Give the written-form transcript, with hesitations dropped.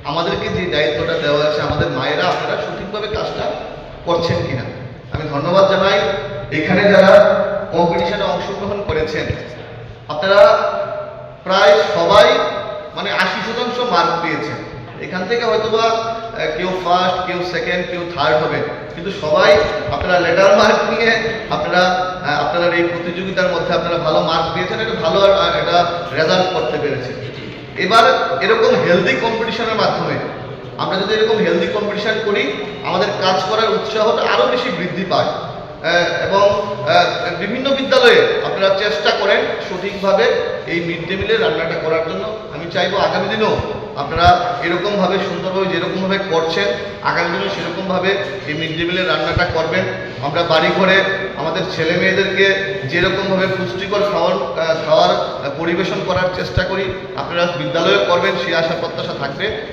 আমাদেরকে যে দায়িত্বটা দেওয়া আছে, আমাদের মায়েরা আপনারা সঠিকভাবে কাজটা করছেন কিনা। আমি ধন্যবাদ জানাই এখানে যারা কম্পিটিশনে অংশগ্রহণ করেছেন। আপনারা প্রায় সবাই মানে 80% মার্ক পেয়েছেন। এখান থেকে হয়তোবা কেউ ফার্স্ট, কেউ সেকেন্ড, কেউ থার্ড হবে, কিন্তু সবাই আপনারা লেটার মার্ক নিয়ে আপনারা এই প্রতিযোগিতার মধ্যে আপনারা ভালো মার্ক পেয়েছেন, একটা ভালো একটা রেজাল্ট করতে পেরেছেন। এবার এরকম হেলদি কম্পিটিশনের মাধ্যমে আমরা যদি এরকম হেলদি কম্পিটিশন করি, আমাদের কাজ করার উৎসাহটা আরও বেশি বৃদ্ধি পায়। এবং বিভিন্ন বিদ্যালয়ে আপনারা চেষ্টা করেন সঠিকভাবে এই মিড ডে মিলের রান্নাটা করার জন্য। আমি চাইবো আগামী দিনেও আপনারা এরকমভাবে সুন্দরভাবে যেরকমভাবে করছেন, আগামী দিনেও সেরকমভাবে এই মিড ডে মিলের রান্নাটা করবেন। আমরা বাড়ি ঘরে আমাদের ছেলে মেয়েদেরকে যেরকমভাবে পুষ্টিকর খাওয়ার পরিবেশন করার চেষ্টা করি, আপনারা বিদ্যালয়ে করবেন, সেই আশা প্রত্যাশা থাকবে।